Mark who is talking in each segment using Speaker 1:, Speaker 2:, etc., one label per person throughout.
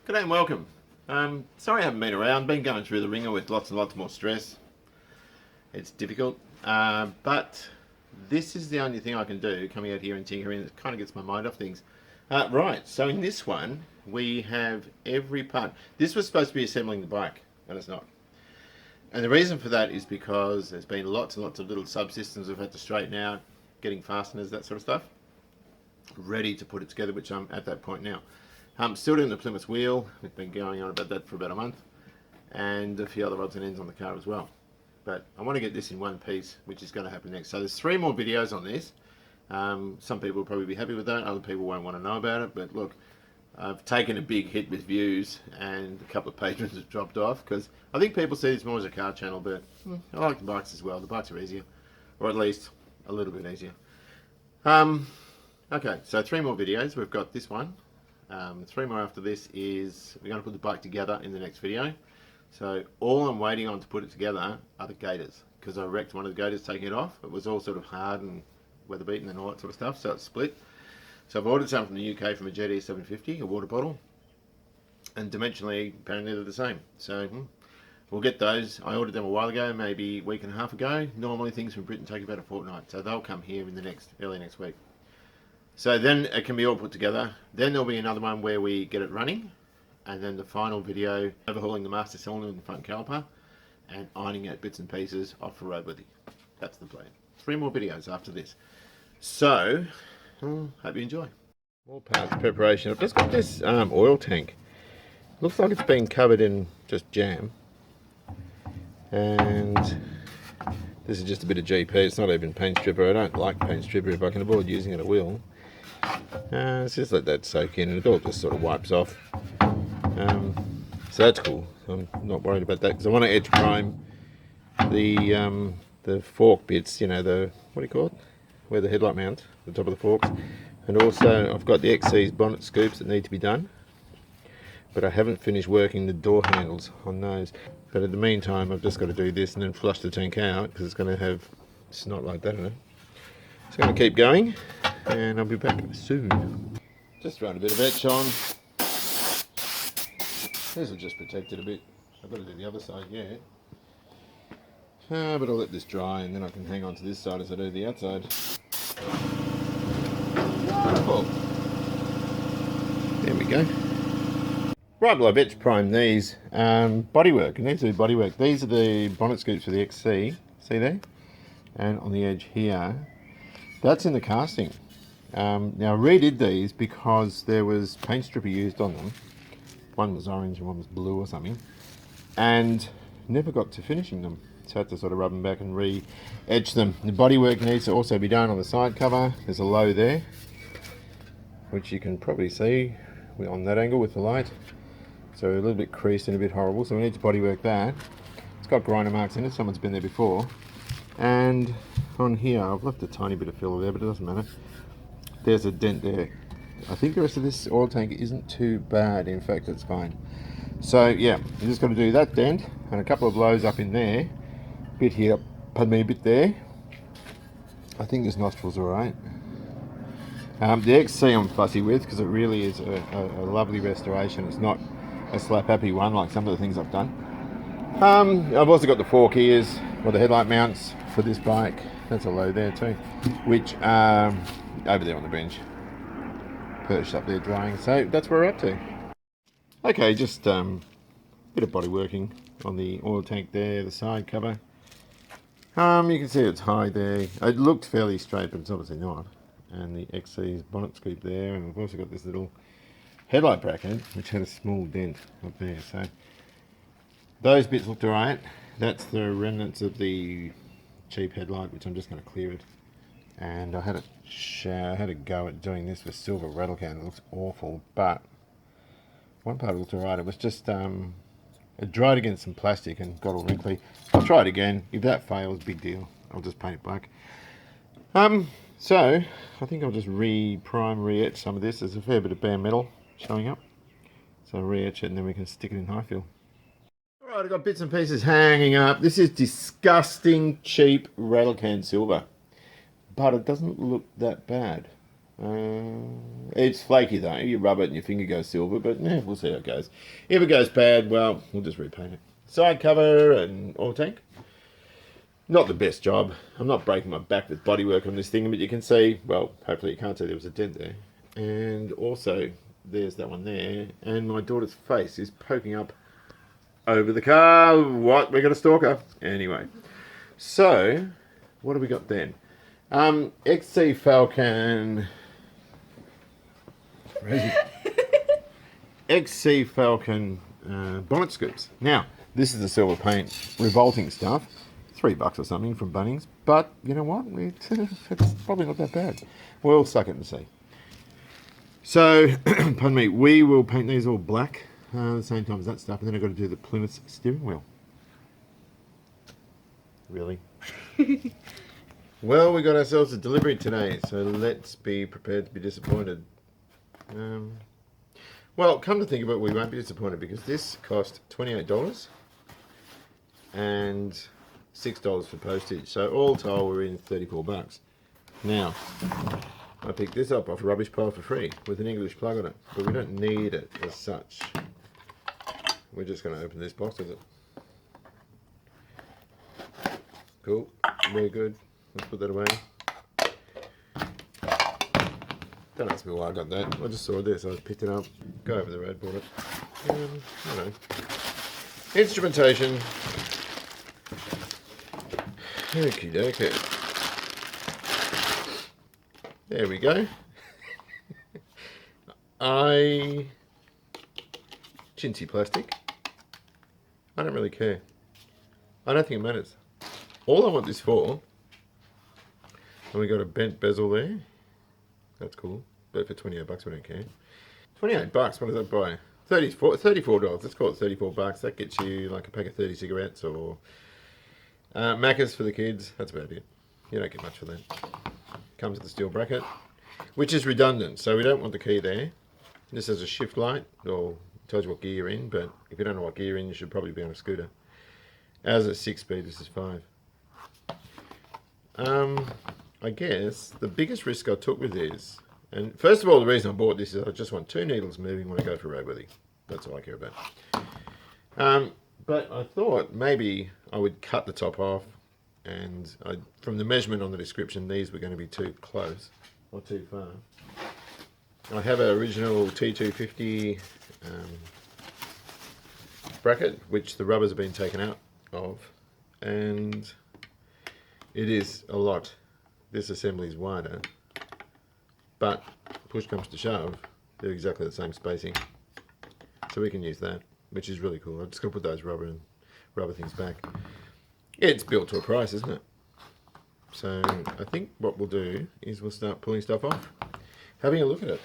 Speaker 1: G'day and welcome. Sorry I haven't been around. Been going through the ringer with lots and lots more stress. It's difficult, but this is the only thing I can do, coming out here and tinkering. It kind of gets my mind off things. Right, so in this one, we have every part. This was supposed to be assembling the bike, and it's not. And the reason for that is because there's been lots and lots of little subsystems we've had to straighten out, getting fasteners, that sort of stuff, ready to put it together, which I'm at that point now. Still doing the Plymouth wheel. We've been going on about that for about a month, and a few other odds and ends on the car as well. But I want to get this in one piece, which is going to happen next. So there's 3 more videos on this. Some people will probably be happy with that, other people won't want to know about it, but look, I've taken a big hit with views, and a couple of patrons have dropped off, because I think people see this more as a car channel, but I like the bikes as well. The bikes are easier, or at least a little bit easier. Okay, so 3 more videos. We've got this one. 3 more after this is we're going to put the bike together in the next video. So all I'm waiting on to put it together are the gaiters, because I wrecked one of the gaiters taking it off. It was all sort of hard and weather beaten and all that sort of stuff, so it's split. So I've ordered some from the UK from a T250, a water bottle, and dimensionally apparently they're the same. So we'll get those. I ordered them a while ago, maybe a week and a half ago. Normally things from Britain take about a fortnight, so they'll come here in the early next week. So then it can be all put together. Then there'll be another one where we get it running, and then the final video overhauling the master cylinder and the front caliper and ironing out bits and pieces off for roadworthy. That's the plan. 3 more videos after this. So hope you enjoy. All parts preparation. I've just got this oil tank. Looks like it's been covered in just jam, and this is just a bit of GP. It's not even paint stripper. I don't like paint stripper. If I can avoid using it, I will. Let's just let that soak in, and it all just sort of wipes off. So that's cool. I'm not worried about that, because I want to edge prime the fork bits. You know, the what do you call it? Where the headlight mounts, the top of the forks. And also I've got the XC's bonnet scoops that need to be done, but I haven't finished working the door handles on those. But in the meantime, I've just got to do this and then flush the tank out, because it's going to have snot like that in it. So I'm going to keep going, and I'll be back soon. Just throwing a bit of etch on. This will just protect it a bit. I've got to do the other side yet. But I'll let this dry, and then I can hang on to this side as I do the outside. Wonderful. There we go. Right, well, I've etch primed these. Bodywork, and these are Bodywork. These are the bonnet scoops for the XC. See there? And on the edge here, that's in the casting. Now I redid these because there was paint stripper used on them. One was orange and one was blue or something, and never got to finishing them. So I had to sort of rub them back and re-etch them. The bodywork needs to also be done on the side cover. There's a low there, which you can probably see on that angle with the light. So a little bit creased and a bit horrible, so we need to bodywork that. It's got grinder marks in it, someone's been there before. And on here, I've left a tiny bit of filler there, but it doesn't matter. There's a dent there. I think the rest of this oil tank isn't too bad, in fact it's fine. So yeah, you just got to do that dent, and a couple of blows up in there. Bit here, pardon me, a bit there. I think this nostril's alright. The XC I'm fussy with, because it really is a lovely restoration. It's not a slap happy one like some of the things I've done. I've also got the fork ears, or the headlight mounts for this bike. That's a low there too, which over there on the bench, perched up there drying. So that's where we're up to. Okay, just a bit of body working on the oil tank there, the side cover. You can see it's high there. It looked fairly straight, but it's obviously not. And the XC's bonnet scoop there, and we've also got this little headlight bracket which had a small dent up there. So those bits looked alright. That's the remnants of the cheap headlight, which I'm just going to clear it. And I had a go at doing this with silver rattle can. It looks awful, but one part looked alright. It was just it dried against some plastic and got all wrinkly. I'll try it again. If that fails, big deal. I'll just paint it black. So I think I'll just re-prime, re-etch some of this. There's a fair bit of bare metal showing up, so re-etch it and then we can stick it in high fill. Alright, I've got bits and pieces hanging up. This is disgusting cheap rattle can silver, but it doesn't look that bad. It's flaky though. You rub it and your finger goes silver, but we'll see how it goes. If it goes bad, well, we'll just repaint it. Side cover and oil tank. Not the best job. I'm not breaking my back with bodywork on this thing, but you can see, well, hopefully you can't see there was a dent there. And also, there's that one there, and my daughter's face is poking up over the car. What? We got a stalker. Anyway, so what have we got then? XC Falcon. XC Falcon bonnet scoops. Now, this is the silver paint revolting stuff. $3 or something from Bunnings, but you know what? It's probably not that bad. We'll suck it and see. So, pardon me, we will paint these all black at the same time as that stuff, and then I've got to do the Plymouth steering wheel. Really? Well, we got ourselves a delivery today, so let's be prepared to be disappointed. Well, come to think of it, we won't be disappointed because this cost $28 and $6 for postage. So all told, we're in $34. Now, I picked this up off a rubbish pile for free with an English plug on it, but we don't need it as such. We're just going to open this box with it. Cool, very good. Let's put that away. Don't ask me why I got that. I just saw this, I picked it up, go over the road, bought it. You know. Instrumentation. Okie dokie. There we go. Chintzy plastic. I don't really care. I don't think it matters. All I want this for, and we got a bent bezel there. That's cool. But for $28 we don't care. $28, what does that buy? $34. Let's call it $34. That gets you like a pack of 30 cigarettes or Macca's for the kids. That's about it. You don't get much for that. Comes with a steel bracket, which is redundant, so we don't want the key there. This has a shift light, or tells you what gear you're in, but if you don't know what gear you're in, you should probably be on a scooter. As a 6-speed, this is 5. I guess the biggest risk I took with this, and first of all, the reason I bought this is I just want 2 needles moving when I go for roadworthy. That's all I care about. But I thought maybe I would cut the top off, and from the measurement on the description, these were going to be too close or too far. I have an original T250 bracket, which the rubbers have been taken out of, and it is a lot. This assembly is wider, but push comes to shove, they're exactly the same spacing. So we can use that, which is really cool. I'm just going to put those rubber things back. It's built to a price, isn't it? So I think what we'll do is we'll start pulling stuff off, having a look at it.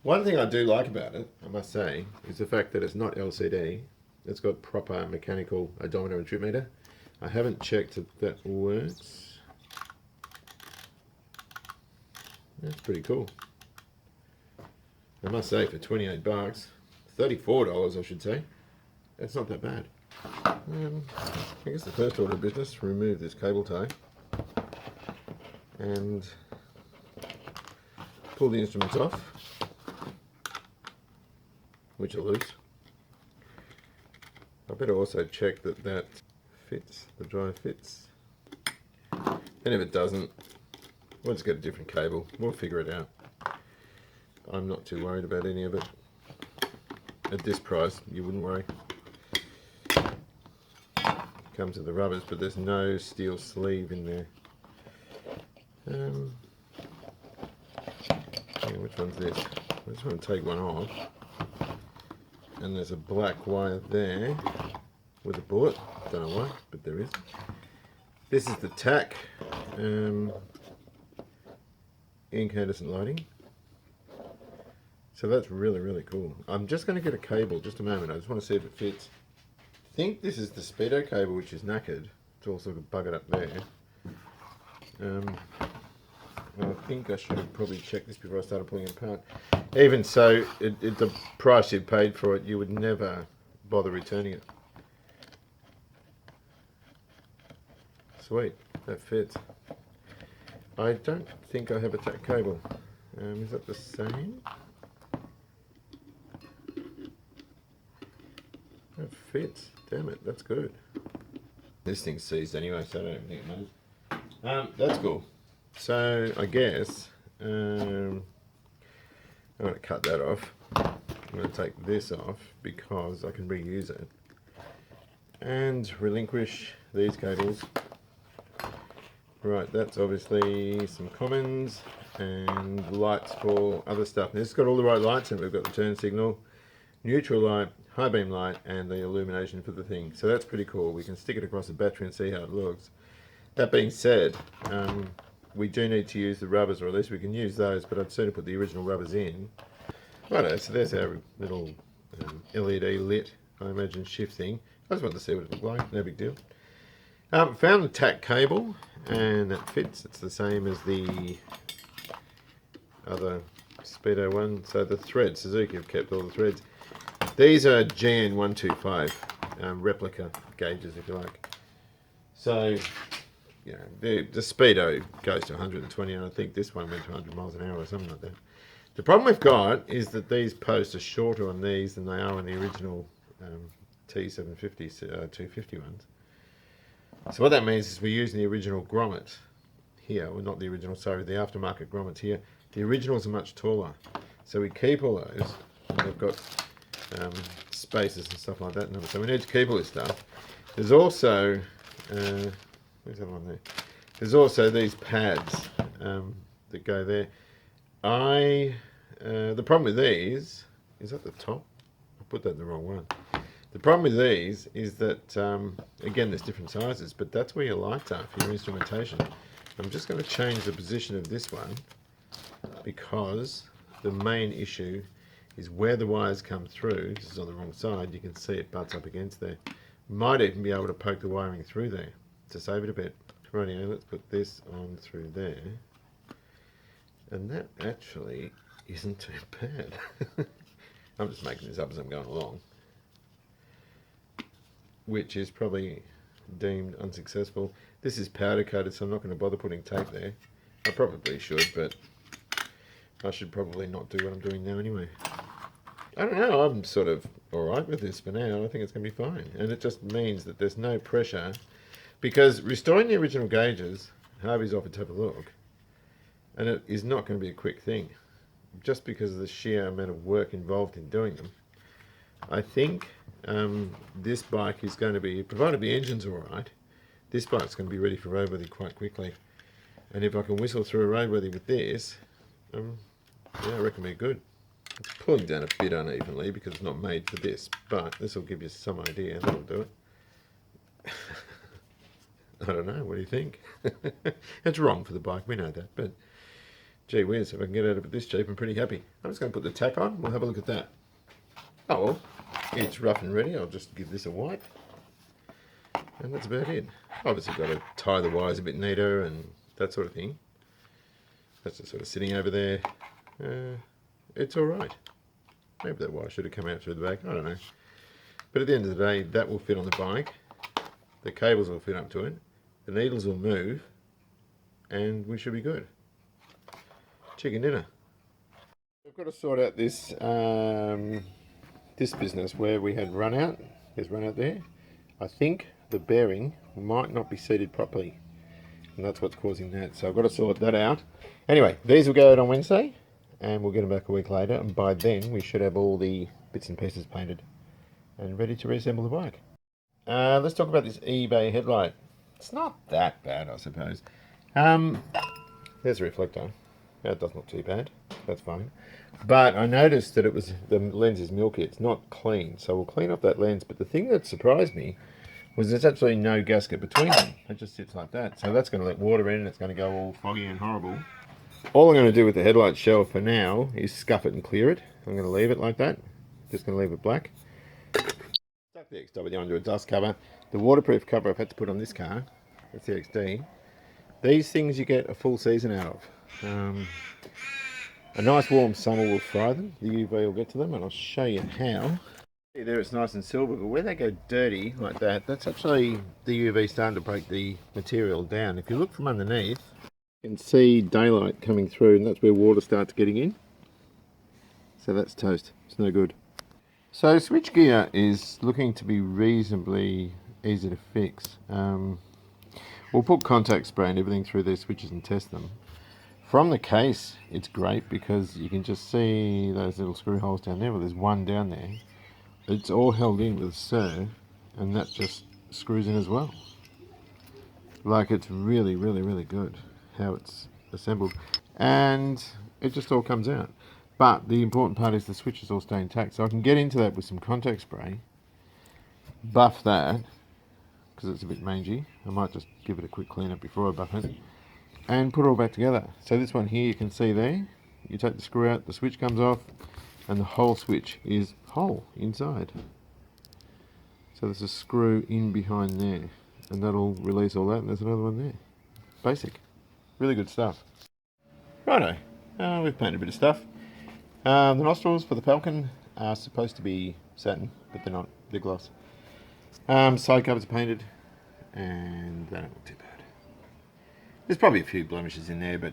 Speaker 1: One thing I do like about it, I must say, is the fact that it's not LCD. It's got proper mechanical odometer and trip meter. I haven't checked if that works. That's pretty cool. I must say, for $28, $34 I should say, that's not that bad. I guess the first order of business, remove this cable tie and pull the instruments off, which are loose. I better also check that that fits, the drive fits. And if it doesn't, we'll just get a different cable. We'll figure it out. I'm not too worried about any of it. At this price, you wouldn't worry. Comes with the rubbers, but there's no steel sleeve in there. Yeah, which one's this? I just want to take one off. And there's a black wire there with a bullet. Don't know why, but there is. This is the tack. Incandescent lighting. So that's really, really cool. I'm just going to get a cable, just a moment. I just want to see if it fits. I think this is the speedo cable, which is knackered. It's all sort of buggered up there. I think I should have probably checked this before I started pulling it apart. Even so, the price you paid for it, you would never bother returning it. Sweet, that fits. I don't think I have a tack cable. Is that the same? That fits. Damn it, that's good. This thing's seized anyway, so I don't think it matters. That's cool. So I guess I'm going to cut that off. I'm going to take this off because I can reuse it. And relinquish these cables. Right, that's obviously some commons and lights for other stuff. Now, this has got all the right lights in it. We've got the turn signal, neutral light, high beam light, and the illumination for the thing. So that's pretty cool. We can stick it across the battery and see how it looks. That being said, we do need to use the rubbers, or at least we can use those, but I'd sooner put the original rubbers in. Righto, so there's our little LED lit, I imagine, shift thing. I just wanted to see what it looked like, no big deal. Found the tack cable, and that fits. It's the same as the other Speedo one. So the threads, Suzuki have kept all the threads. These are GN125 replica gauges, if you like. So, you know, the Speedo goes to 120, and I think this one went to 100 miles an hour or something like that. The problem we've got is that these posts are shorter on these than they are on the original T250 250 ones. So what that means is we're using the original grommet here, well, not the original, sorry, the aftermarket grommets here. The originals are much taller, so we keep all those. They've got spaces and stuff like that. So we need to keep all this stuff. There's also where's that one there? There's also these pads that go there. The problem with these is at the top. I put that in the wrong one. The problem with these is that, again, there's different sizes, but that's where your lights are for your instrumentation. I'm just going to change the position of this one because the main issue is where the wires come through. This is on the wrong side. You can see it butts up against there. Might even be able to poke the wiring through there to save it a bit. Rightio, let's put this on through there. And that actually isn't too bad. I'm just making this up as I'm going along, which is probably deemed unsuccessful. This is powder coated, so I'm not going to bother putting tape there. I probably should, but I should probably not do what I'm doing now anyway. I don't know, I'm sort of alright with this for now. I think it's going to be fine. And it just means that there's no pressure, because restoring the original gauges, Harvey's offered to have a look, and it is not going to be a quick thing, just because of the sheer amount of work involved in doing them. I think this bike is going to be, provided the engine's alright, this bike's going to be ready for roadworthy quite quickly. And if I can whistle through a roadworthy with this, yeah, I reckon we're good. It's pulling down a bit unevenly because it's not made for this, but this will give you some idea. That'll do it. I don't know, what do you think? It's wrong for the bike, we know that, but gee whiz, if I can get out of it this cheap, I'm pretty happy. I'm just going to put the tack on, we'll have a look at that. Oh well, it's rough and ready. I'll just give this a wipe. And that's about it. Obviously got to tie the wires a bit neater and that sort of thing. That's just sort of sitting over there. It's alright. Maybe that wire should have come out through the back, I don't know. But at the end of the day, that will fit on the bike. The cables will fit up to it. The needles will move. And we should be good. Chicken dinner. We've got to sort out this this business where we had run out. There's run out there. I think the bearing might not be seated properly, and that's what's causing that. So I've got to sort that out. Anyway, these will go out on Wednesday, and we'll get them back a week later, and by then we should have all the bits and pieces painted and ready to reassemble the bike. Let's talk about this eBay headlight. It's not that bad, I suppose. There's a reflector. That does not too bad. That's fine. But I noticed that the lens is milky. It's not clean. So we'll clean off that lens. But the thing that surprised me was there's actually no gasket between them. It just sits like that. So that's going to let water in and it's going to go all foggy and horrible. All I'm going to do with the headlight shell for now is scuff it and clear it. I'm going to leave it like that. Just going to leave it black. Stuck the XW onto a dust cover. The waterproof cover I've had to put on this car. That's the XD. These things you get a full season out of. A nice warm summer will fry them. The UV will get to them and I'll show you how. See there it's nice and silver, but where they go dirty like that, that's actually the UV starting to break the material down. If you look from underneath, You can see daylight coming through, and that's where water starts getting in. So that's toast. It's no good. So switchgear is looking to be reasonably easy to fix. We'll put contact spray and everything through these switches and test them. From the case, it's great because you can just see those little screw holes down there. Well, there's one down there. It's all held in with a serve, and that just screws in as well. Like, it's really, really, really good how it's assembled. And it just all comes out. But the important part is the switches all stay intact. So I can get into that with some contact spray, buff that, because it's a bit mangy. I might just give it a quick clean up before I buff it, and put it all back together. So this one here you can see there, you take the screw out, the switch comes off, and the whole switch is whole inside. So there's a screw in behind there, and that'll release all that, and there's another one there. Basic. Really good stuff. Righto, we've painted a bit of stuff. The nostrils for the Falcon are supposed to be satin, but they're not, they're gloss. Side covers are painted, and they don't look too bad. There's probably a few blemishes in there, but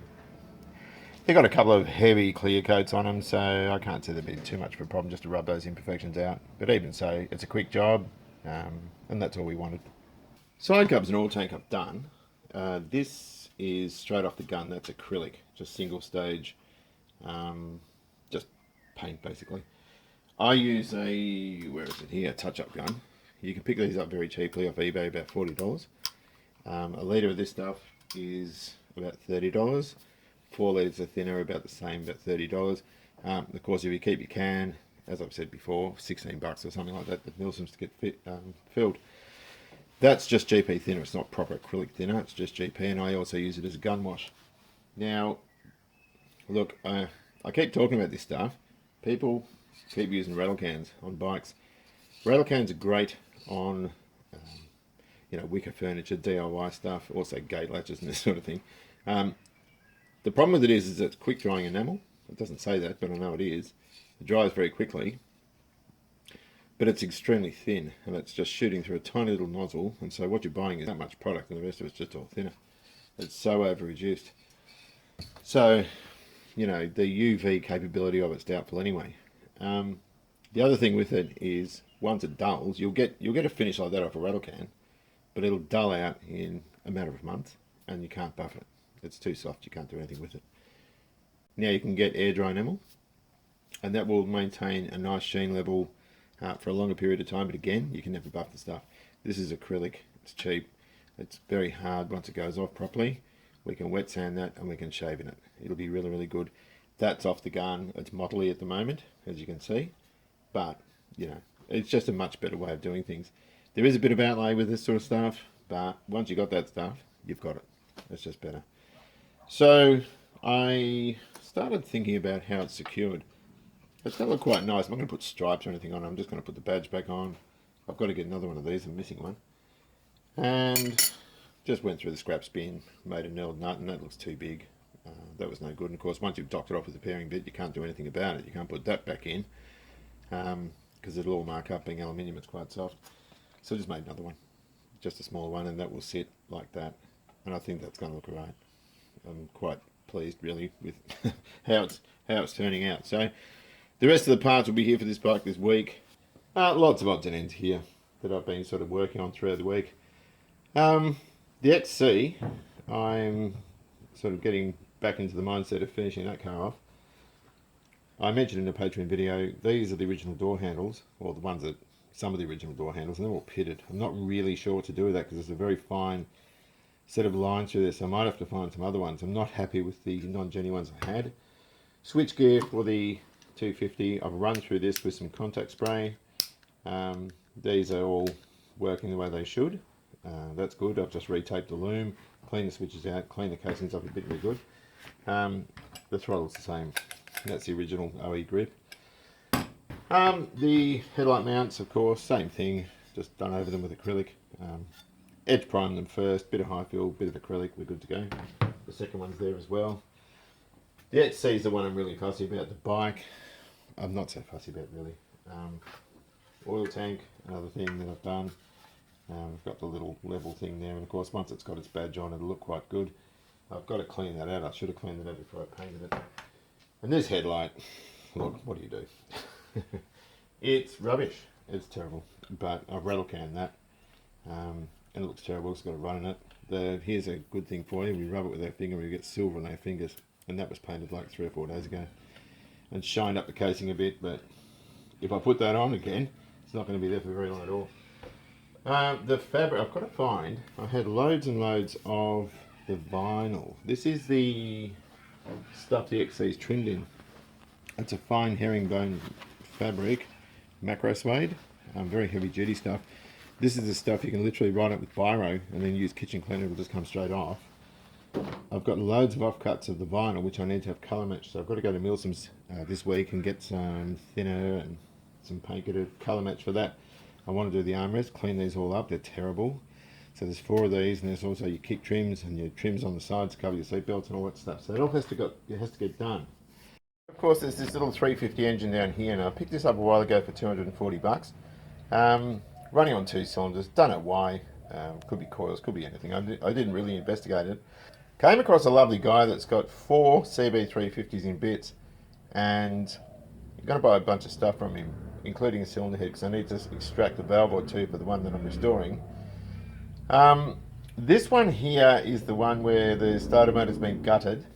Speaker 1: they've got a couple of heavy clear coats on them, so I can't see there being too much of a problem just to rub those imperfections out. But even so, it's a quick job, and that's all we wanted. Side covers and oil tank I've done. This is straight off the gun. That's acrylic, just single stage, just paint basically. I use a, where is it here, touch-up gun. You can pick these up very cheaply off eBay, about $40. A litre of this stuff is about $30. 4 litres of thinner, about the same, about $30. Of course, if you keep your can, as I've said before, $16 or something like that, the Nilsons to get filled. That's just GP thinner. It's not proper acrylic thinner. It's just GP, and I also use it as a gun wash. Now, look, I keep talking about this stuff. People keep using rattle cans on bikes. Rattle cans are great on, wicker furniture, DIY stuff, also gate latches and this sort of thing. The problem with it is it's quick drying enamel. It doesn't say that, but I know it is. It dries very quickly, but it's extremely thin, and it's just shooting through a tiny little nozzle, and so what you're buying is that much product, and the rest of it's just all thinner. It's so over-reduced. So, the UV capability of it's doubtful anyway. The other thing with it is, once it dulls, you'll get a finish like that off a rattle can, but it'll dull out in a matter of months, and you can't buff it. It's too soft, you can't do anything with it. Now you can get air dry enamel, and that will maintain a nice sheen level for a longer period of time, but again, you can never buff the stuff. This is acrylic, it's cheap, it's very hard once it goes off properly. We can wet sand that, and we can shave in it. It'll be really, really good. That's off the gun. It's mottly at the moment, as you can see, but it's just a much better way of doing things. There is a bit of outlay with this sort of stuff, but once you got that stuff, you've got it. It's just better. So I started thinking about how it's secured. It's going to look quite nice. I'm not going to put stripes or anything on it. I'm just going to put the badge back on. I've got to get another one of these. I'm missing one. And just went through the scraps bin, made a knurled nut, and that looks too big. That was no good. And of course, once you've docked it off with the pairing bit, you can't do anything about it. You can't put that back in because it'll all mark up. Being aluminium, it's quite soft. So I just made another one, just a smaller one, and that will sit like that. And I think that's going to look alright. I'm quite pleased, really, with how it's turning out. So the rest of the parts will be here for this bike this week. Lots of odds and ends here that I've been sort of working on throughout the week. The XC, I'm sort of getting back into the mindset of finishing that car off. I mentioned in a Patreon video, these are the original door handles, or the ones that, some of the original door handles, and they're all pitted. I'm not really sure what to do with that because there's a very fine set of lines through this. So I might have to find some other ones. I'm not happy with the non-genuine ones I had. Switch gear for the 250, I've run through this with some contact spray. These are all working the way they should. That's good. I've just retaped the loom, cleaned the switches out, cleaned the casings up a bit really good. The throttle's the same. That's the original OE grip. The headlight mounts, of course, same thing, just done over them with acrylic. Edge prime them first, bit of high fill, bit of acrylic, we're good to go. The second one's there as well. The XC is the one I'm really fussy about. The bike, I'm not so fussy about really. Oil tank, another thing that I've done. I've got the little level thing there, and of course once it's got its badge on, it'll look quite good. I've got to clean that out. I should have cleaned it out before I painted it. And this headlight, look, what do you do? It's rubbish. It's terrible. But I've rattle canned that. And it looks terrible. It's got a run in it. Here's a good thing for you. We rub it with our finger, we get silver on our fingers. And that was painted like 3 or 4 days ago. And shined up the casing a bit, but if I put that on again, it's not going to be there for very long at all. The fabric, I've got to find, I had loads and loads of the vinyl. This is the stuff the XC's trimmed in. It's a fine herringbone fabric, macro suede, very heavy duty stuff. This is the stuff you can literally write up with biro and then use kitchen cleaner, it'll just come straight off. I've got loads of offcuts of the vinyl which I need to have colour matched, so I've got to go to Milsom's this week and get some thinner and some paint to colour match for that. I want to do the armrests, clean these all up, they're terrible. So there's 4 of these, and there's also your kick trims and your trims on the sides to cover your seat belts and all that stuff. So it all has to get done. Of course, there's this little 350 engine down here, and I picked this up a while ago for 240 bucks. Running on 2 cylinders, don't know why. Could be coils, could be anything. I didn't really investigate it. Came across a lovely guy that's got 4 CB350s in bits, and I'm going to buy a bunch of stuff from him, including a cylinder head, because I need to extract a valve or two for the one that I'm restoring. This one here is the one where the starter motor's been gutted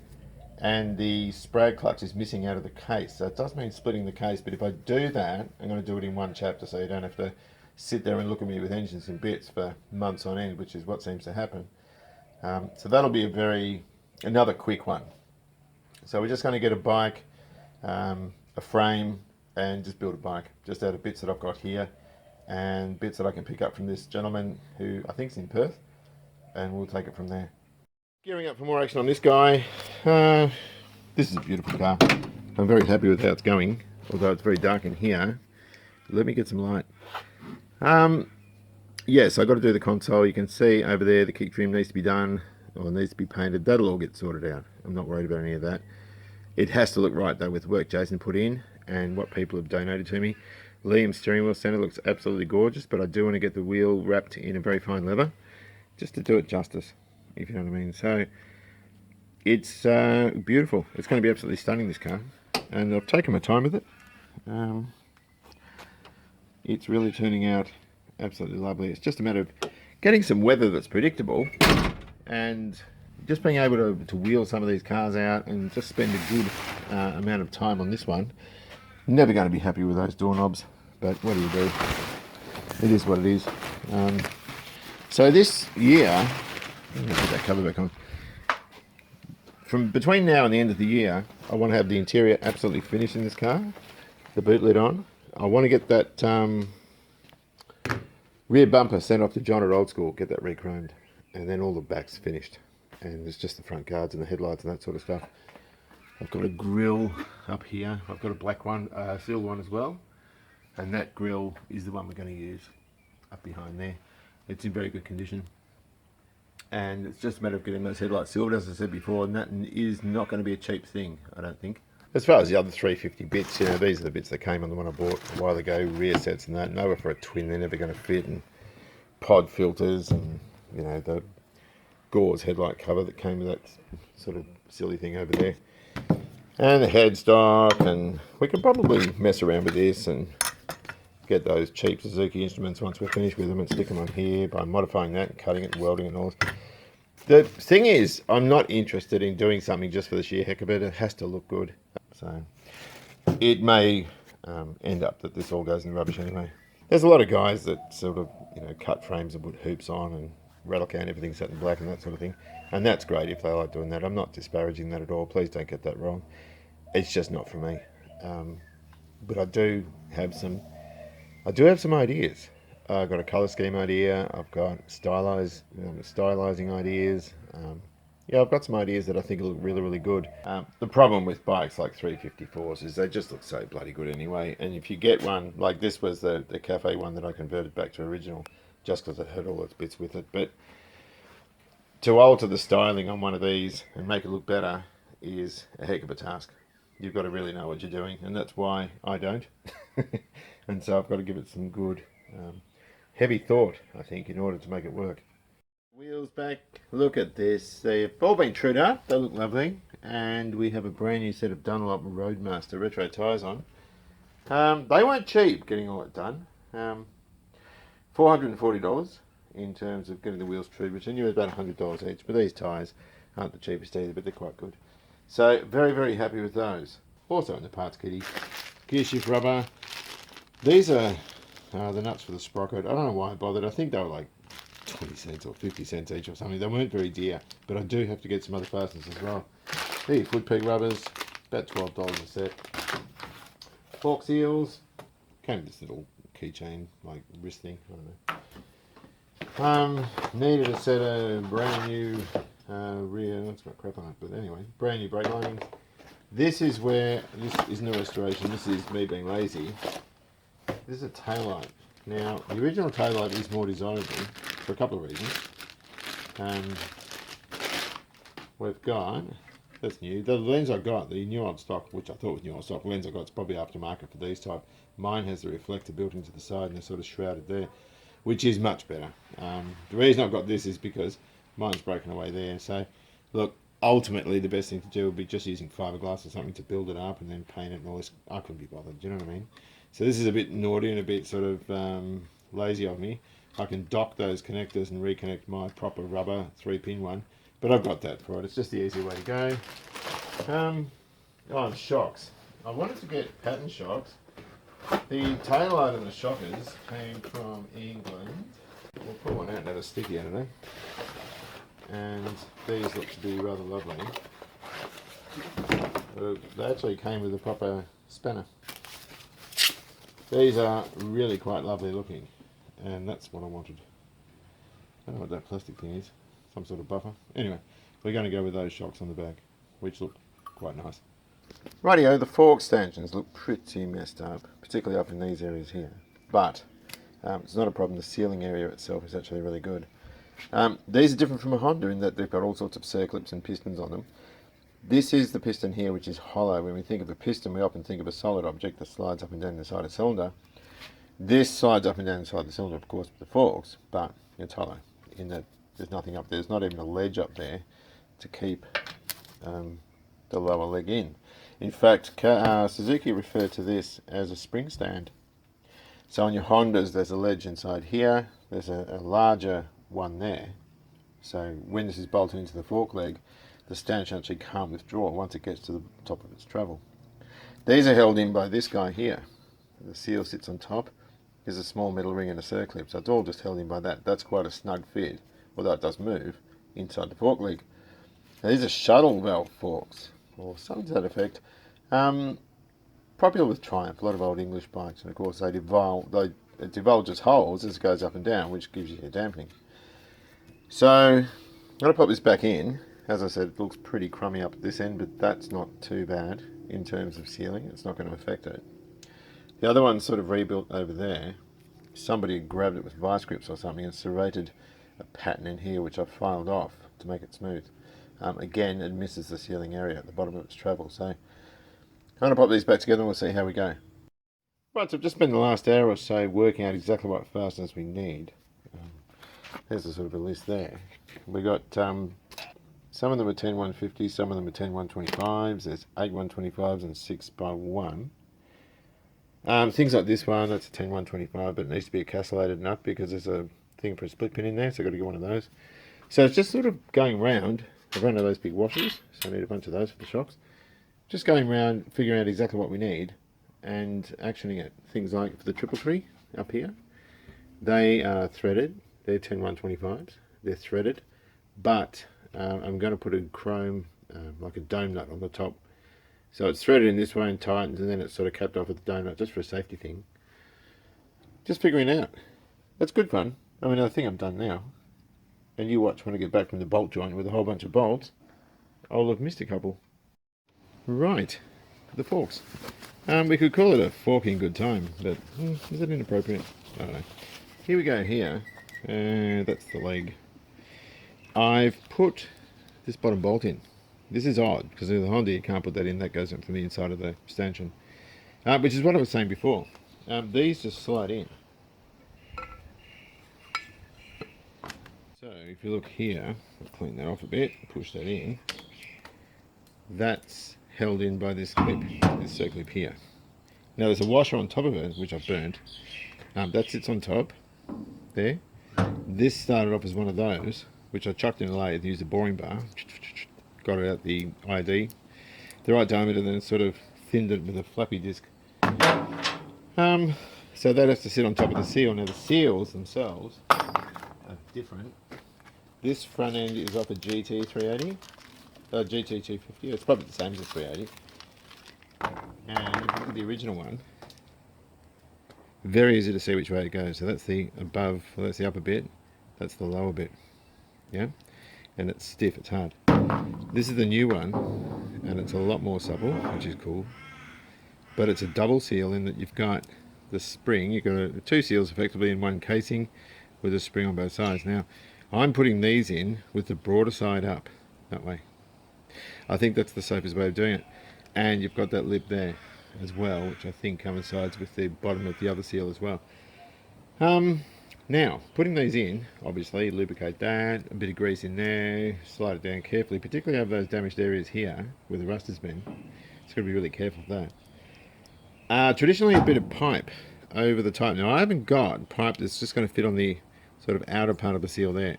Speaker 1: and the sprag clutch is missing out of the case. So it does mean splitting the case, but if I do that, I'm going to do it in one chapter so you don't have to sit there and look at me with engines and bits for months on end, which is what seems to happen. So that'll be another quick one. So we're just going to get a bike, a frame, and just build a bike just out of bits that I've got here and bits that I can pick up from this gentleman who I think is in Perth, and we'll take it from there. Gearing up for more action on this guy. This is a beautiful car. I'm very happy with how it's going, although it's very dark in here. Let me get some light. Yes, I've got to do the console. You can see over there the kick trim needs to be done or needs to be painted. That'll all get sorted out. I'm not worried about any of that. It has to look right though with the work Jason put in and what people have donated to me. Liam's steering wheel center looks absolutely gorgeous, but I do want to get the wheel wrapped in a very fine leather just to do it justice, if you know what I mean. So it's beautiful. It's going to be absolutely stunning, this car, and I've taken my time with it. It's really turning out absolutely lovely. It's just a matter of getting some weather that's predictable and just being able to wheel some of these cars out and just spend a good amount of time on this one. Never going to be happy with those doorknobs, but what do you do? It is what it is. So this year, I'm going to put that cover back on. From between now and the end of the year, I want to have the interior absolutely finished in this car, the boot lid on. I want to get that rear bumper sent off to John at Old School, get that re-chromed, and then all the back's finished. And it's just the front guards and the headlights and that sort of stuff. I've got a grille up here. I've got a black one, silver one as well. And that grille is the one we're going to use up behind there. It's in very good condition. And it's just a matter of getting those headlights sealed, as I said before, and that is not going to be a cheap thing, I don't think. As far as the other 350 bits, you know, these are the bits that came on the one I bought a while ago, rear sets and that. Nowhere for a twin, they're never going to fit, and pod filters and, you know, the gauze headlight cover that came with that sort of silly thing over there. And the headstock, and we can probably mess around with this and get those cheap Suzuki instruments once we're finished with them and stick them on here by modifying that and cutting it and welding and all. The thing is, I'm not interested in doing something just for the sheer heck of it. It has to look good. So it may end up that this all goes in the rubbish anyway. There's a lot of guys that sort of, you know, cut frames and put hoops on and rattle can everything set in black and that sort of thing. And that's great if they like doing that. I'm not disparaging that at all. Please don't get that wrong. It's just not for me. But I do have some ideas. I've got a colour scheme idea. I've got stylizing ideas. Yeah, I've got some ideas that I think will look really, really good. The problem with bikes like 354s is they just look so bloody good anyway. And if you get one, like this was the cafe one that I converted back to original, just because it had all its bits with it. But to alter the styling on one of these and make it look better is a heck of a task. You've got to really know what you're doing, and that's why I don't. And so I've got to give it some good, heavy thought, I think, in order to make it work. Wheels back. Look at this. They've all been trued up. They look lovely. And we have a brand new set of Dunlop Roadmaster retro tyres on. They weren't cheap getting all that done. $440 in terms of getting the wheels trued, which I knew was about $100 each. But these tyres aren't the cheapest either, but they're quite good. So very, very happy with those. Also in the parts kitty, gear shift rubber. These are the nuts for the sprocket. I don't know why I bothered. I think they were like 20 cents or 50 cents each or something. They weren't very dear, but I do have to get some other fasteners as well. Here, foot peg rubbers, about $12 a set. Fork seals, came with this little keychain, like wrist thing, I don't know. Needed a set of brand new rear, it's got crap on it, but anyway, brand new brake linings. This is where, this isn't a restoration, this is me being lazy. This is a taillight. Now, the original taillight is more desirable for a couple of reasons. We've got, that's new, the lens I got, the new old stock, which I thought was new old stock, the lens I got is probably aftermarket for these type. Mine has the reflector built into the side and they're sort of shrouded there, which is much better. The reason I've got this is because mine's broken away there. So, look, ultimately the best thing to do would be just using fiberglass or something to build it up and then paint it and all this. I couldn't be bothered, do you know what I mean? So this is a bit naughty and a bit sort of lazy of me. I can dock those connectors and reconnect my proper rubber 3-pin one, but I've got that for it. It's just the easy way to go. And shocks. I wanted to get pattern shocks. The taillight and the shockers came from England. We'll put one out and have a sticky out of them. And these look to be rather lovely. They actually came with a proper spanner. These are really quite lovely looking, and that's what I wanted. I don't know what that plastic thing is, some sort of buffer. Anyway, we're going to go with those shocks on the back, which look quite nice. Rightio, the fork stanchions look pretty messed up, particularly up in these areas here. But it's not a problem, the sealing area itself is actually really good. These are different from a Honda in that they've got all sorts of circlips and pistons on them. This is the piston here, which is hollow. When we think of a piston, we often think of a solid object that slides up and down inside a cylinder. This slides up and down inside the cylinder, of course, with the forks, but it's hollow in that there's nothing up there. There's not even a ledge up there to keep the lower leg in. In fact, Suzuki referred to this as a spring stand. So on your Hondas, there's a ledge inside here. There's a larger one there. So when this is bolted into the fork leg, the stanchion actually can't withdraw once it gets to the top of its travel. These are held in by this guy here. The seal sits on top. There's a small metal ring and a circlip, so it's all just held in by that. That's quite a snug fit, although it does move inside the fork leg. Now, these are shuttle valve forks, or something to that effect. Popular with Triumph, a lot of old English bikes, and of course it divulges holes as it goes up and down, which gives you a dampening. So I'm going to pop this back in. As I said, it looks pretty crummy up at this end, but that's not too bad in terms of sealing. It's not going to affect it. The other one's sort of rebuilt over there. Somebody grabbed it with vice grips or something and serrated a pattern in here, which I filed off to make it smooth. Again, it misses the sealing area at the bottom of its travel. So I'm going to pop these back together and we'll see how we go. Right, so I've just spent the last hour or so working out exactly what fasteners we need. There's a sort of a list there. We got some of them are 10-150, some of them are 10-125s. There's 8-125s and 6x1. Things like this one, that's a 10-125, but it needs to be a castellated nut because there's a thing for a split pin in there, so I've got to get one of those. So it's just sort of going round. I've run out of those big washers, so I need a bunch of those for the shocks. Just going around, figuring out exactly what we need, and actioning it. Things like for the 333 up here, they are threaded. They're 10-125s. They're threaded, but I'm going to put a chrome, like a dome nut on the top. So it's threaded in this way and tightens, and then it's sort of capped off with the dome nut, just for a safety thing. Just figuring it out. That's good fun. I mean, I think I'm done now. And you watch when I get back from the bolt joint with a whole bunch of bolts. I'll have missed a couple. Right, the forks. We could call it a forking good time, but is that inappropriate? I don't know. Here we go here. That's the leg. I've put this bottom bolt in. This is odd, because with the Honda you can't put that in. That goes in from the inside of the stanchion. Which is what I was saying before. These just slide in. So if you look here, I'll clean that off a bit, push that in. That's held in by this clip, this circlip here. Now there's a washer on top of it, which I've burnt. That sits on top, there. This started off as one of those, which I chucked in a lathe, used a boring bar, got it out the ID, the right diameter, then sort of thinned it with a flappy disc. So that has to sit on top of the seal. Now the seals themselves are different. This front end is off a GT 380, GT 250. It's probably the same as the 380. And if you look at the original one, very easy to see which way it goes. So that's the above, well, that's the upper bit, that's the lower bit. Yeah, and it's stiff, it's hard. This is the new one, and it's a lot more supple, which is cool. But it's a double seal in that you've got the spring, you've got two seals effectively in one casing with a spring on both sides. Now, I'm putting these in with the broader side up, that way. I think that's the safest way of doing it. And you've got that lip there as well, which I think coincides with the bottom of the other seal as well. Now, putting these in, obviously, lubricate that, a bit of grease in there, slide it down carefully, particularly over those damaged areas here where the rust has been. It's got to be really careful of that. Traditionally, a bit of pipe over the top. Now, I haven't got pipe that's just going to fit on the sort of outer part of the seal there.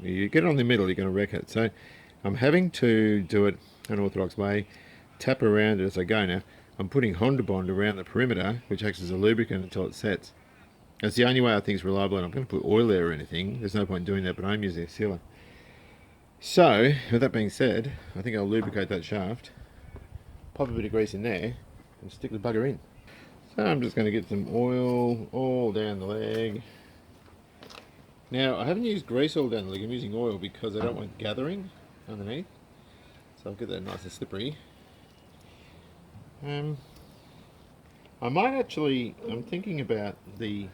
Speaker 1: You get it on the middle, you're going to wreck it. So I'm having to do it an orthodox way, tap around it as I go. Now, I'm putting Honda Bond around the perimeter, which acts as a lubricant until it sets. That's the only way I think it's reliable, and I'm going to put oil there or anything. There's no point in doing that, but I'm using a sealer. So, with that being said, I think I'll lubricate that shaft, pop a bit of grease in there, and stick the bugger in. So I'm just going to get some oil all down the leg. Now, I haven't used grease all down the leg, I'm using oil because I don't want gathering underneath. So I'll get that nice and slippery. I might actually, I'm thinking about the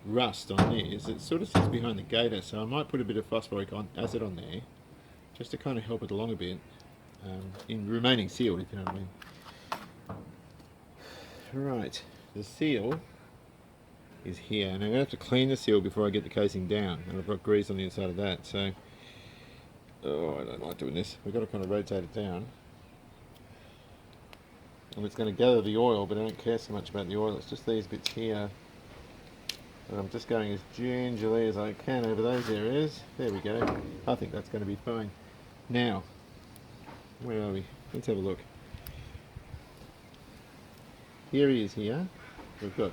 Speaker 1: rust on this. It sort of sits behind the gator, so I might put a bit of phosphoric acid on there just to kind of help it along a bit, in remaining sealed, if you know what I mean. Right, the seal is here, and I'm going to have to clean the seal before I get the casing down, and I've got grease on the inside of that, so I don't like doing this. We've got to kind of rotate it down. And it's going to gather the oil, but I don't care so much about the oil. It's just these bits here. And I'm just going as gingerly as I can over those areas. There we go. I think that's going to be fine. Now, where are we? Let's have a look. Here he is here. We've got,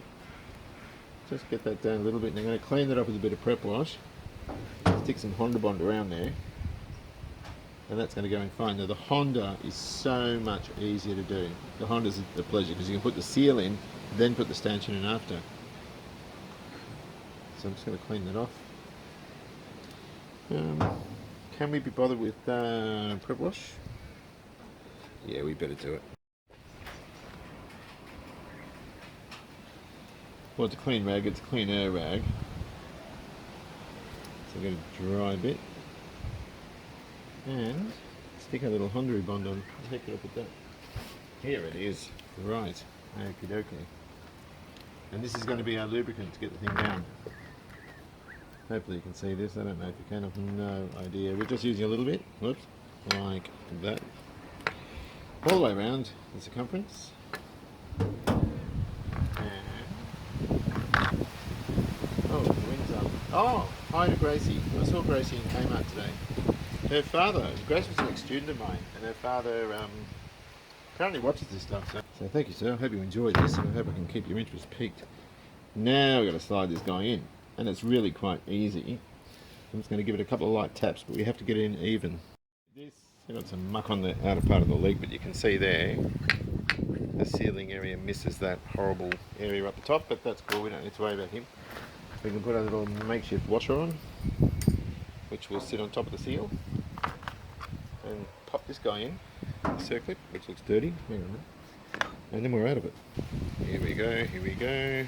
Speaker 1: just get that down a little bit. And I'm going to clean that up with a bit of prep wash. Stick some Honda Bond around there. And that's going to go in fine. Now the Honda is so much easier to do. The Honda's a pleasure because you can put the seal in, then put the stanchion in after. So I'm just going to clean that off. Can we be bothered with prep wash? Yeah, we better do it. Well, it's a clean rag, it's a clean air rag. So I'm going to dry a bit. And stick a little Honda Bond on. Take a look at that. Here it is. Right. Okie dokie. And this is going to be our lubricant to get the thing down. Hopefully you can see this. I don't know if you can. I've no idea. We're just using a little bit. Whoops. Like that. All the way around the circumference. And oh, the wind's up. Oh, hi to Gracie. I saw Gracie in Kmart today. Her father, Grace was an ex-student of mine, and her father apparently watches this stuff. So thank you, sir. I hope you enjoyed this, and I hope I can keep your interest peaked. Now we've got to slide this guy in, and it's really quite easy. I'm just going to give it a couple of light taps, but we have to get it in even. I've got some muck on the outer part of the leg, but you can see there the sealing area misses that horrible area up the top, but that's cool. We don't need to worry about him. We can put a little makeshift washer on, which will sit on top of the seal, and pop this guy in, the circlip, which looks dirty, hang on a minute, and then we're out of it. Here we go, here we go.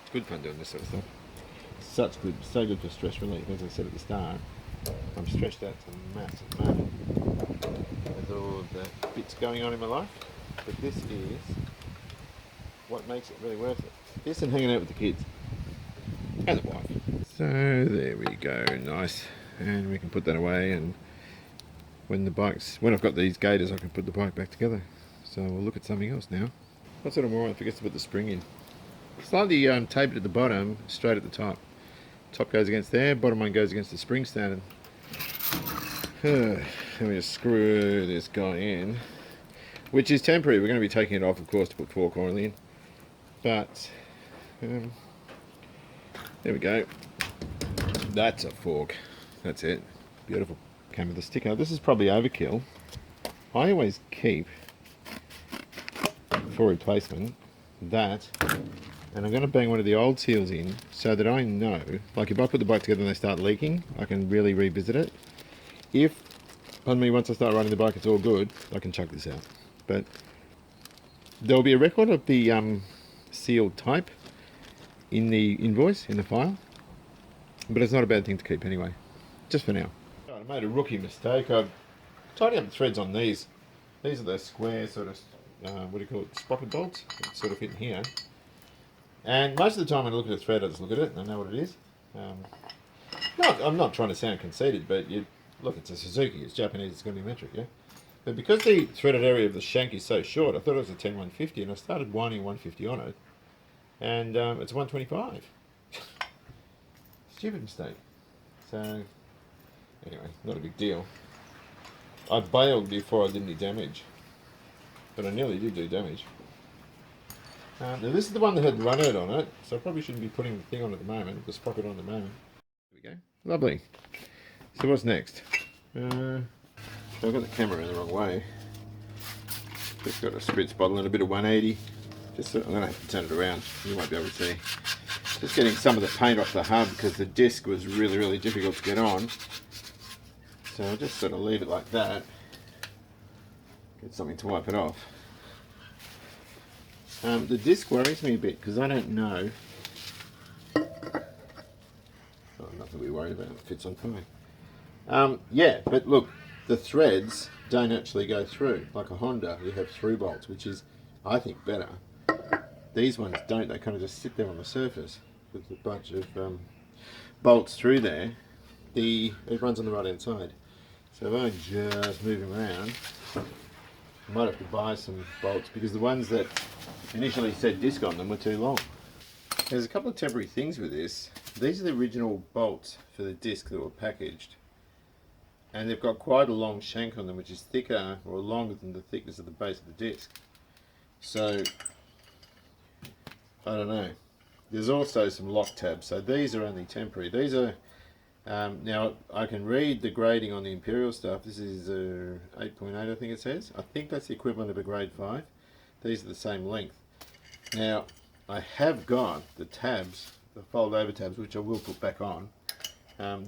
Speaker 1: It's good fun doing this sort of stuff. So good for stress relief. As I said at the start, I'm stressed out to the max at the moment with all the bits going on in my life, but this is what makes it really worth it. This and hanging out with the kids. and the wife. So there we go, nice. And we can put that away, and when I've got these gaiters, I can put the bike back together. So we'll look at something else now. That's what I'm worried, I forget to put the spring in. Slightly tape it at the bottom, straight at the top. Top goes against there, bottom one goes against the spring stand. Let me just screw this guy in, which is temporary. We're going to be taking it off, of course, to put fork oil in. But there we go. That's a fork. That's it. Beautiful. Came with a sticker. This is probably overkill. I always keep, for replacement, that, and I'm going to bang one of the old seals in so that I know, like if I put the bike together and they start leaking, I can really revisit it. If, pardon me, once I start riding the bike it's all good, I can chuck this out. But there'll be a record of the seal type in the invoice, in the file, but it's not a bad thing to keep anyway, just for now. I made a rookie mistake. I've tidied up the threads on these. These are the square sort of, what do you call it, sprocket bolts that sort of fit in here. And most of the time when I look at a thread, I just look at it and I know what it is. I'm not trying to sound conceited, but look, it's a Suzuki, it's Japanese, it's going to be metric, yeah? But because the threaded area of the shank is so short, I thought it was a 10150, and I started winding 150 on it, and it's 125. Stupid mistake. So, anyway, not a big deal. I bailed before I did any damage, but I nearly did do damage. Now this is the one that had run-out on it, so I probably shouldn't be putting the thing on at the moment, the sprocket on at the moment. There we go. Lovely. So what's next? So I've got the camera in the wrong way. Just got a spritz bottle and a bit of 180. Just so, I'm going to have to turn it around. You won't be able to see. Just getting some of the paint off the hub because the disc was really, really difficult to get on. So I'll just sort of leave it like that. Get something to wipe it off. The disc worries me a bit because I don't know. Oh, nothing to be worried about. It fits on fine. Yeah, but look, the threads don't actually go through. Like a Honda, you have through bolts, which is, I think, better. These ones don't. They kind of just sit there on the surface with a bunch of bolts through there. It runs on the right hand side. So if I just move them around, I might have to buy some bolts because the ones that initially said disc on them were too long. There's a couple of temporary things with this. These are the original bolts for the disc that were packaged, and they've got quite a long shank on them, which is thicker or longer than the thickness of the base of the disc. So I don't know. There's also some lock tabs, so these are only temporary. These are now I can read the grading on the Imperial stuff. This is 8.8, I think it says. I think that's the equivalent of a grade 5. These are the same length. Now I have got the tabs, the fold over tabs, which I will put back on.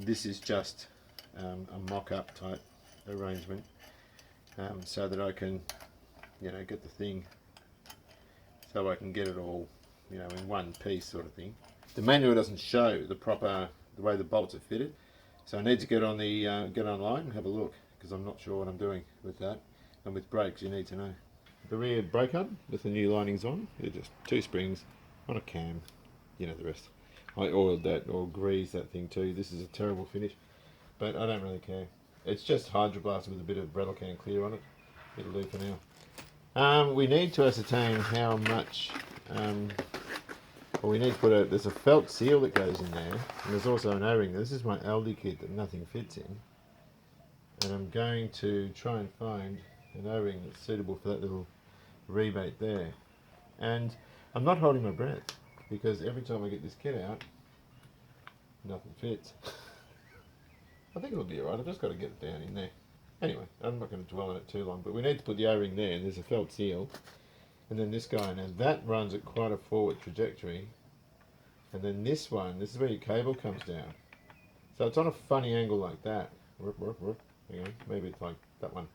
Speaker 1: This is just a mock-up type arrangement, so that I can, get the thing, so I can get it all, in one piece sort of thing. The manual doesn't show the way the bolts are fitted, so I need to get on the get online and have a look because I'm not sure what I'm doing with that. And with brakes, you need to know. The rear brake hub with the new linings on, they're just 2 springs on a cam, the rest. I oiled that or greased that thing too. This is a terrible finish, but I don't really care. It's just hydroblasted with a bit of Bradlecan clear on it. It'll do for now. We need to ascertain how much, well, we need to put there's a felt seal that goes in there, and there's also an O-ring. This is my Aldi kit that nothing fits in, and I'm going to try and find an O-ring that's suitable for that little rebate there. And I'm not holding my breath because every time I get this kit out, nothing fits. I think it'll be alright. I've just got to get it down in there. Anyway, I'm not going to dwell on it too long, but we need to put the O-ring there, and there's a felt seal, and then this guy, now that runs at quite a forward trajectory, and then this one, this is where your cable comes down. So it's on a funny angle like that. Hang on, maybe it's like that one.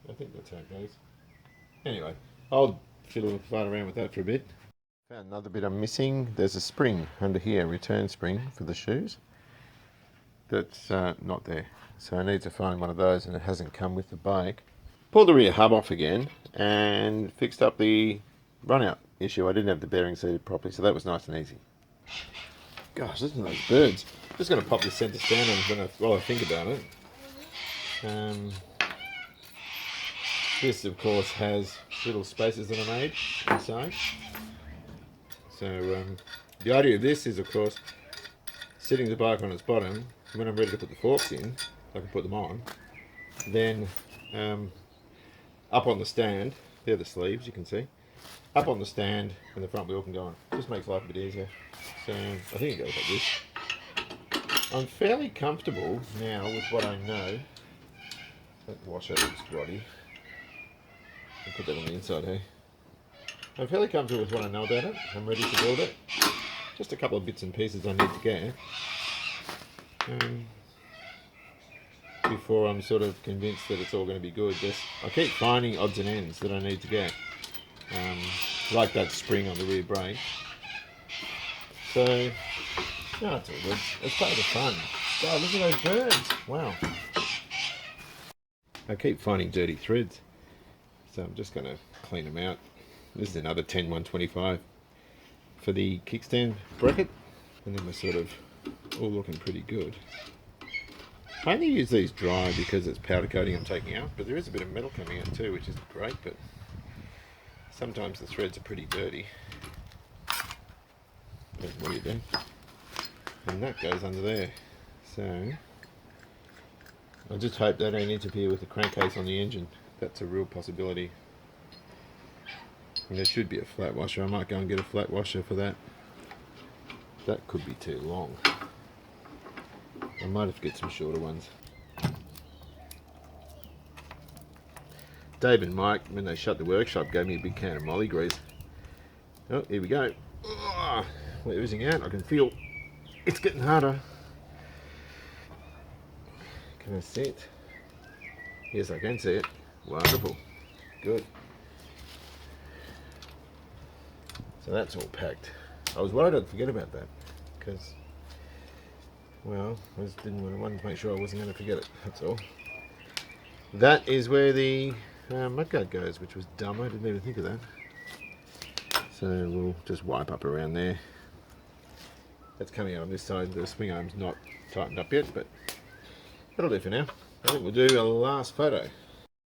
Speaker 1: I think that's how it goes. Anyway, I'll fiddle around with that for a bit. Found another bit I'm missing. There's a spring under here, return spring for the shoes. That's not there. So I need to find one of those, and it hasn't come with the bike. Pulled the rear hub off again and fixed up the run out issue. I didn't have the bearing seated properly, so that was nice and easy. Gosh, listen to those birds. Just going to pop this centre stand on while I think about it. This, of course, has little spaces that I made inside. So the idea of this is, of course, sitting the bike on its bottom. When I'm ready to put the forks in, I can put them on. Then up on the stand, they're the sleeves, you can see. Up on the stand, and the front wheel can go on. Just makes life a bit easier. So I think it goes like this. I'm fairly comfortable now with what I know. That washer looks grotty. I'll put that on the inside here. I'm fairly comfortable with what I know about it. I'm ready to build it. Just a couple of bits and pieces I need to get before I'm sort of convinced that it's all going to be good. I keep finding odds and ends that I need to get, like that spring on the rear brake. So, no, it's all good. It's part of the fun. God, look at those birds. Wow. I keep finding dirty threads, so I'm just going to clean them out. This is another 10-125 for the kickstand bracket, and then we're sort of all looking pretty good. I only use these dry because it's powder coating I'm taking out, but there is a bit of metal coming out too, which is great, but sometimes the threads are pretty dirty. But what do you do? And that goes under there. So I just hope they don't interfere with the crankcase on the engine. That's a real possibility. And there should be a flat washer. I might go and get a flat washer for that. That could be too long. I might have to get some shorter ones. Dave and Mike, when they shut the workshop, gave me a big can of molly grease. Oh, here we go. Oh, we're oozing out. I can feel it's getting harder. Can I see it? Yes, I can see it. Wonderful. Good. So that's all packed. I was worried I'd forget about that because, well, I just wanted to make sure I wasn't going to forget it. That's all. That is where the mudguard goes, which was dumb. I didn't even think of that. So we'll just wipe up around there. That's coming out on this side. The swing arm's not tightened up yet, but that'll do for now. I think we'll do a last photo.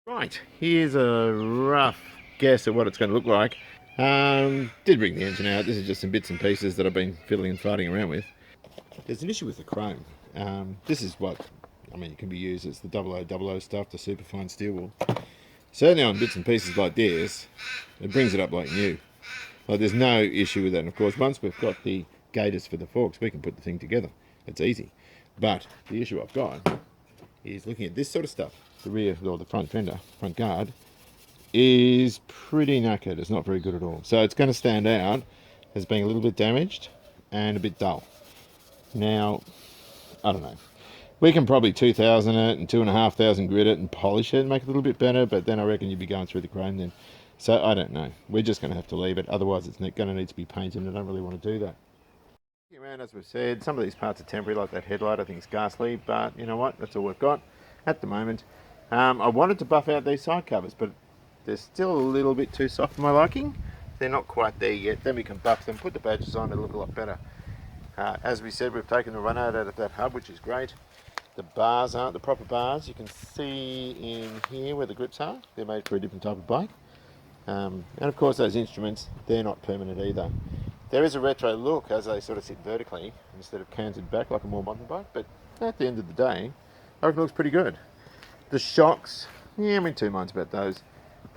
Speaker 1: Right, here's a rough guess at what it's going to look like. Did bring the engine out. This is just some bits and pieces that I've been fiddling and farting around with. There's an issue with the chrome. This is what, it can be used as the 0000 stuff, the superfine steel wool. Certainly on bits and pieces like this, it brings it up like new. Like there's no issue with that. And of course, once we've got the gaiters for the forks, we can put the thing together. It's easy. But the issue I've got is looking at this sort of stuff. The rear or the front fender, front guard, is pretty knackered. It's not very good at all. So it's going to stand out as being a little bit damaged and a bit dull. Now, I don't know. We can probably 2000 it and 2500 grit it and polish it and make it a little bit better, but then I reckon you'd be going through the chrome then. So I don't know. We're just going to have to leave it. Otherwise it's going to need to be painted, and I don't really want to do that. Around, as we've said, some of these parts are temporary, like that headlight I think is ghastly, but you know what? That's all we've got at the moment. I wanted to buff out these side covers, but they're still a little bit too soft for my liking. They're not quite there yet. Then we can buff them, put the badges on, it'll look a lot better. As we said, we've taken the run out of that hub, which is great. The bars aren't the proper bars. You can see in here where the grips are. They're made for a different type of bike. And of course those instruments, they're not permanent either. There is a retro look as they sort of sit vertically instead of canted back like a more modern bike, but at the end of the day, I reckon it looks pretty good. The shocks, yeah, I'm in two minds about those.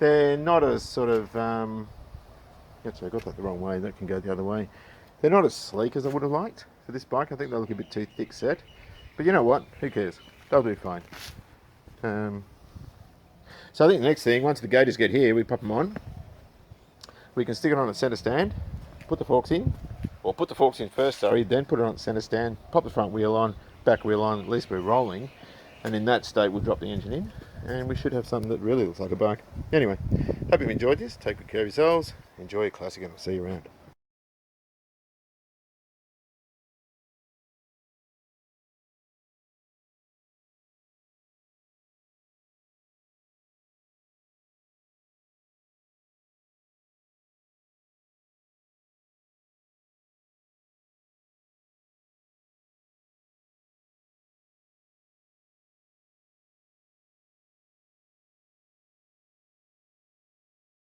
Speaker 1: They're not as sort of, actually I got that the wrong way, that can go the other way. They're not as sleek as I would have liked for this bike. I think they look a bit too thick set, but you know what, who cares? They'll do fine. So I think the next thing, once the gaiters get here, we pop them on. We can stick it on a centre stand, put the forks in, or put the forks in first, sorry, then put it on the centre stand, pop the front wheel on, back wheel on, at least we're rolling, and in that state we'll drop the engine in, and we should have something that really looks like a bike. Anyway, hope you've enjoyed this, take good care of yourselves, enjoy your classic, and I'll see you around.